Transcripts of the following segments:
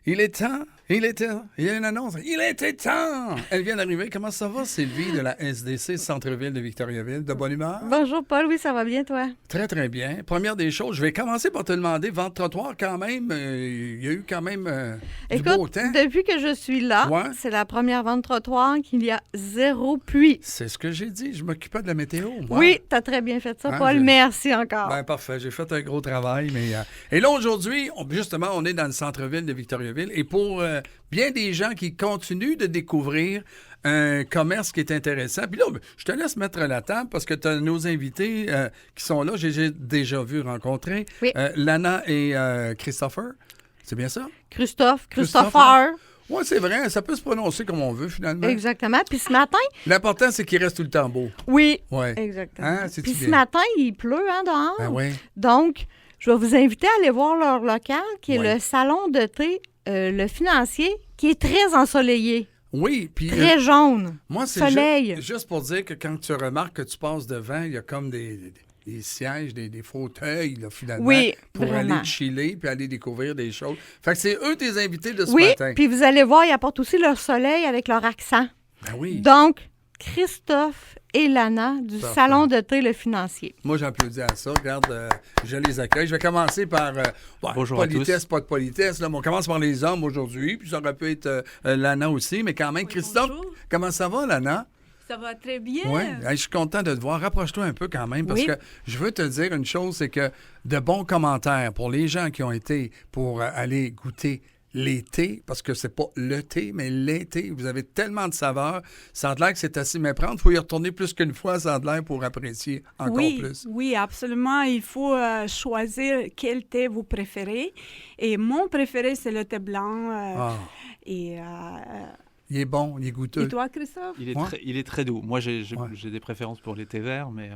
Il est temps, il y a une annonce, il était temps! Elle vient d'arriver. Comment ça va, Sylvie de la SDC Centre-Ville de Victoriaville? De bonne humeur? Bonjour Paul, oui, ça va bien toi? Très, très bien. Première des choses, je vais commencer par te demander, vente-trottoir quand même, il y a eu quand même du beau temps. Depuis que je suis là, c'est la première vente-trottoir qu'il y a 0 pluie. C'est ce que j'ai dit, je m'occupais de la météo, moi. Oui, t'as très bien fait ça, Paul, merci encore. Ben, parfait, j'ai fait un gros travail. Et là, aujourd'hui, justement, on est dans le centre-ville de Victoriaville et pour bien des gens qui continuent de découvrir un commerce qui est intéressant. Puis là, je te laisse mettre la table parce que tu as nos invités qui sont là. J'ai déjà vu rencontrer Lana et Christopher. C'est bien ça? Christopher. Oui, c'est vrai. Ça peut se prononcer comme on veut, finalement. Exactement. Puis ce matin... L'important, c'est qu'il reste tout le temps beau. Oui, ouais. Exactement. Hein, puis ce matin, il pleut dehors. Ben oui. Donc, je vais vous inviter à aller voir leur local, qui est le salon de thé, le financier, qui est très ensoleillé. Oui, puis... Très jaune. Moi, c'est soleil. Juste pour dire que quand tu remarques que tu passes devant, il y a comme des sièges, des fauteuils, là, finalement, pour vraiment. aller chiller puis aller découvrir des choses. Fait que c'est eux tes invités de ce matin. Oui, puis vous allez voir, ils apportent aussi leur soleil avec leur accent. Ben oui. Donc, Christophe et Lana du salon de thé Le Financier. Moi, j'applaudis à ça. Regarde, je les accueille. Je vais commencer par bonjour politesse, à tous. Pas de politesse. Là, mais on commence par les hommes aujourd'hui, puis ça aurait pu être Lana aussi, mais quand même, Christophe, bonjour. Comment ça va, Lana? Ça va très bien. Oui, je suis content de te voir. Rapproche-toi un peu quand même, parce que je veux te dire une chose, c'est que de bons commentaires pour les gens qui ont été pour aller goûter les thés, parce que c'est pas le thé, mais les thés. Vous avez tellement de saveurs. Ça a l'air que c'est assez méprendre. Il faut y retourner plus qu'une fois, ça a l'air, pour apprécier encore plus. Oui, absolument. Il faut choisir quel thé vous préférez. Et mon préféré, c'est le thé blanc. Il est bon, il est goûteux. Et toi, Christophe? Il est très doux. Moi, j'ai des préférences pour les thés verts, mais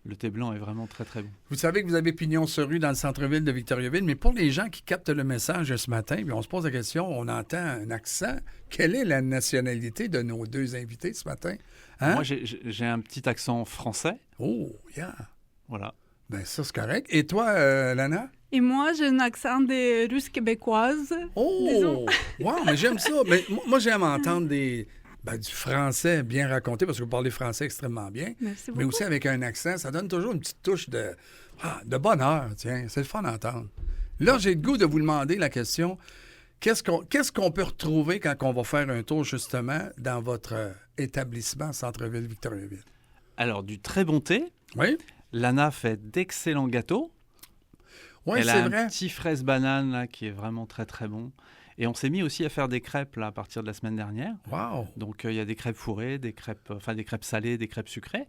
le thé blanc est vraiment très, très bon. Vous savez que vous avez pignon sur rue dans le centre-ville de Victoriaville, mais pour les gens qui captent le message ce matin, puis on se pose la question, on entend un accent. Quelle est la nationalité de nos deux invités ce matin? Hein? Moi, j'ai un petit accent français. Oh, yeah! Voilà. Ben ça, c'est correct. Et toi, Lana? Et moi, j'ai un accent des Russes québécoises. Oh! Wow, mais j'aime ça. Mais moi, j'aime entendre du français bien raconté, parce que vous parlez français extrêmement bien. Merci beaucoup. Mais aussi avec un accent, ça donne toujours une petite touche de bonheur, tiens. C'est le fun d'entendre. Là, j'ai le goût de vous demander la question, qu'est-ce qu'on peut retrouver quand on va faire un tour, justement, dans votre établissement Centre-Ville Victoriaville? Alors, du très bon thé. Oui. Lana fait d'excellents gâteaux. Oui, Elle c'est a vrai. un petit fraise banane là, qui est vraiment très, très bon. Et on s'est mis aussi à faire des crêpes là, à partir de la semaine dernière. Wow! Donc, il y a des crêpes fourrées, des crêpes salées, des crêpes sucrées.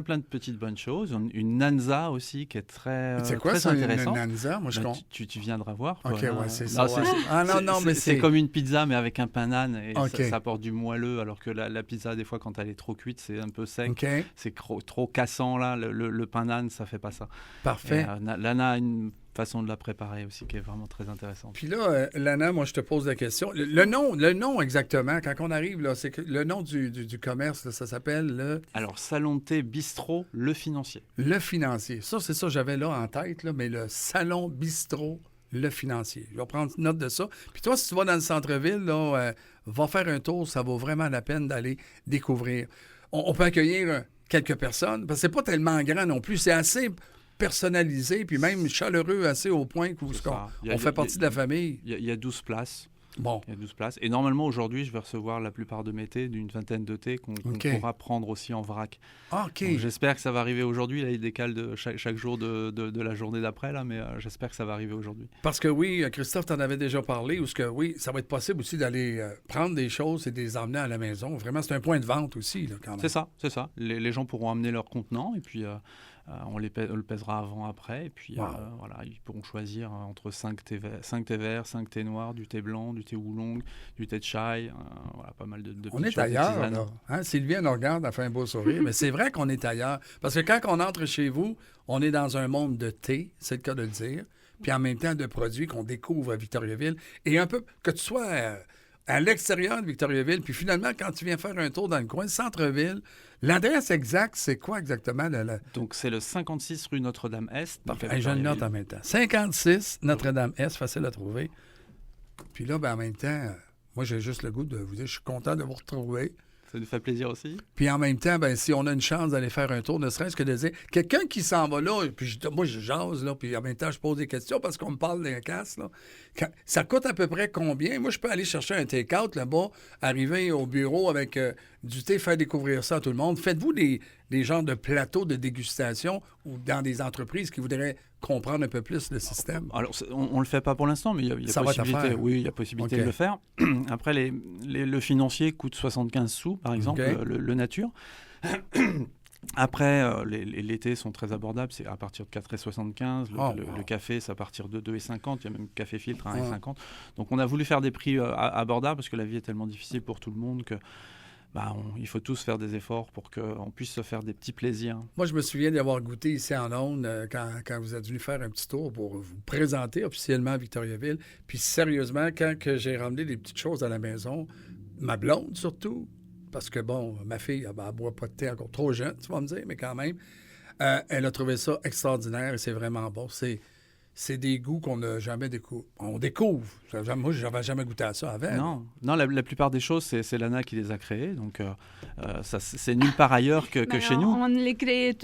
Plein de petites bonnes choses. Une nanza aussi qui est très intéressante. C'est quoi ça, une nanza? Moi, tu viendras voir. OK, toi, c'est non, ça. C'est comme une pizza, mais avec un pain naan. Et okay. ça apporte du moelleux, alors que la pizza, des fois, quand elle est trop cuite, c'est un peu sec. Okay. C'est trop cassant, là. Le pain naan, ça fait pas ça. Parfait. Lana a une façon de la préparer aussi qui est vraiment très intéressante. Puis là, Lana, moi, je te pose la question. Le nom exactement, quand on arrive, là, c'est que le nom du commerce, là, ça s'appelle le... Alors, Salon de thé Bistrot, Le Financier. Le Financier. Ça, c'est ça j'avais là en tête, là, mais le Salon Bistrot, Le Financier. Je vais prendre note de ça. Puis toi, si tu vas dans le centre-ville, là, va faire un tour, ça vaut vraiment la peine d'aller découvrir. On peut accueillir quelques personnes, parce que c'est pas tellement grand non plus. C'est assez personnalisé, puis même chaleureux, assez au point qu'on fait partie de la famille. Il y a 12 places. Bon. Il y a 12 places. Et normalement, aujourd'hui, je vais recevoir la plupart de mes thés, d'une vingtaine de thés qu'on pourra prendre aussi en vrac. OK. Donc, j'espère que ça va arriver aujourd'hui. Là, il décale de chaque jour de la journée d'après, là, mais j'espère que ça va arriver aujourd'hui. Parce que oui, Christophe t'en avait déjà parlé, ou ce que oui, ça va être possible aussi d'aller prendre des choses et de les emmener à la maison. Vraiment, c'est un point de vente aussi, là, quand même. C'est ça. Les gens pourront amener leur contenant et puis... on le pèsera avant, après, et puis voilà, ils pourront choisir entre 5 thés verts, 5 thés noirs, du thé blanc, du thé oolong, du thé de chai, voilà, pas mal de on est ailleurs, là. Hein? Sylvie, elle nous regarde, elle fait un beau sourire, mais c'est vrai qu'on est ailleurs. Parce que quand on entre chez vous, on est dans un monde de thé, c'est le cas de le dire, puis en même temps de produits qu'on découvre à Victoriaville, et un peu, que tu sois... à l'extérieur de Victoriaville, puis finalement, quand tu viens faire un tour dans le coin, centre-ville, l'adresse exacte, c'est quoi exactement? Donc, c'est le 56 rue Notre-Dame-Est. Parfait. Je le note en même temps. 56 Notre-Dame-Est, facile à trouver. Puis là, ben, en même temps, moi, j'ai juste le goût de vous dire, je suis content de vous retrouver. Ça nous fait plaisir aussi. Puis en même temps, ben, si on a une chance d'aller faire un tour, ne serait-ce que de dire, quelqu'un qui s'en va là, puis moi, je jase, là, puis en même temps, je pose des questions parce qu'on me parle d'un casse, là. Ça coûte à peu près combien? Moi, je peux aller chercher un take-out là-bas, arriver au bureau avec du thé, faire découvrir ça à tout le monde. Faites-vous des genres de plateaux de dégustation ou dans des entreprises qui voudraient comprendre un peu plus le système? Alors, on ne le fait pas pour l'instant, mais il y a possibilité, oui, il y a possibilité de le faire. Après, le financier coûte 75 sous, par exemple, le nature. Après, les thés sont très abordables, c'est à partir de 4,75 €. Le café, c'est à partir de 2,50 €. Il y a même café filtre à 1,50 €. Donc, on a voulu faire des prix abordables parce que la vie est tellement difficile pour tout le monde que il faut tous faire des efforts pour qu'on puisse se faire des petits plaisirs. Moi, je me souviens d'avoir goûté ici en Onde quand vous êtes venu faire un petit tour pour vous présenter officiellement à Victoriaville. Puis sérieusement, quand j'ai ramené des petites choses à la maison, ma blonde surtout, parce que, bon, ma fille, elle ne boit pas de thé encore trop jeune, tu vas me dire, mais quand même, elle a trouvé ça extraordinaire et c'est vraiment bon. C'est des goûts qu'on n'a jamais découvert. On découvre. Moi, je n'avais jamais goûté à ça avant. Non, la plupart des choses, c'est Lana qui les a créées. Donc, ça, c'est nulle part ailleurs que chez nous. On les crée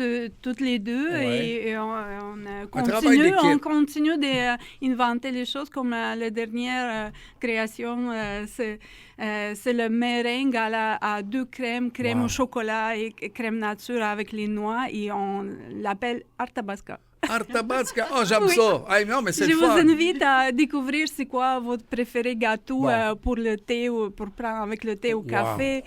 toutes les deux et on continue d'inventer les choses comme la dernière création. C'est le meringue à deux crèmes, crème au chocolat et crème nature avec les noix et on l'appelle Arthabasca. Arthabasca, j'aime ça. Hey, non, mais c'est Je le fun. vous invite à découvrir c'est quoi votre préféré gâteau pour le thé ou pour prendre avec le thé ou café.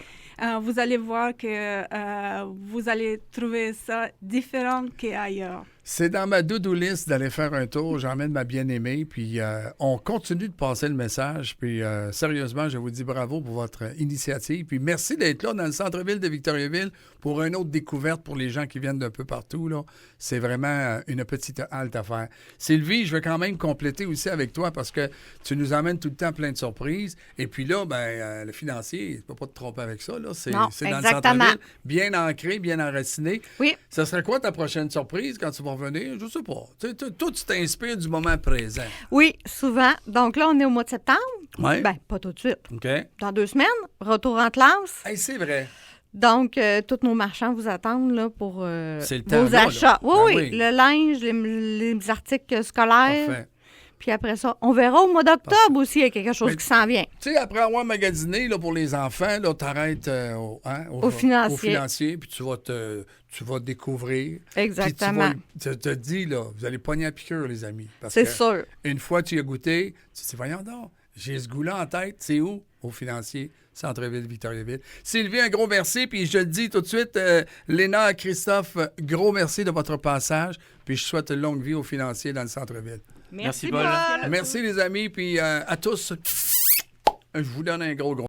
Vous allez voir que vous allez trouver ça différent qu'ailleurs. C'est dans ma to-do list d'aller faire un tour. J'emmène ma bien-aimée, puis on continue de passer le message. Puis sérieusement, je vous dis bravo pour votre initiative. Puis merci d'être là dans le centre-ville de Victoriaville pour une autre découverte pour les gens qui viennent d'un peu partout, là. C'est vraiment une petite halte à faire. Sylvie, je vais quand même compléter aussi avec toi parce que tu nous amènes tout le temps plein de surprises. Et puis là, le financier, tu ne peux pas te tromper avec ça, là. C'est dans le centre-ville, bien ancré, bien enraciné. Oui. Ça serait quoi ta prochaine surprise quand tu vas revenir? Je sais pas. Toi, tu t'inspires du moment présent. Oui, souvent. Donc là, on est au mois de septembre. Oui. Ben, pas tout de suite. OK. Dans 2 semaines, retour en classe. Hey, c'est vrai. Donc, tous nos marchands vous attendent là, pour c'est le temps, vos là, achats. là. Oui, le linge, les articles scolaires. Parfait. Puis après ça, on verra au mois d'octobre aussi, il y a quelque chose qui s'en vient. Tu sais, après avoir magasiné là, pour les enfants, tu arrêtes au financier. Au financier, puis tu vas découvrir. Exactement. Tu te dis, là, vous allez pogner à piqûre, les amis. C'est sûr. Une fois que tu y as goûté, tu te dis, voyons donc, j'ai ce goût-là en tête. C'est où? Au financier, Centre-ville, Victoriaville. Sylvie, un gros merci. Puis je le dis tout de suite, Léna, Christophe, gros merci de votre passage. Puis je souhaite une longue vie au financier dans le centre-ville. Merci Paul. Merci les amis. Puis à tous, je vous donne un gros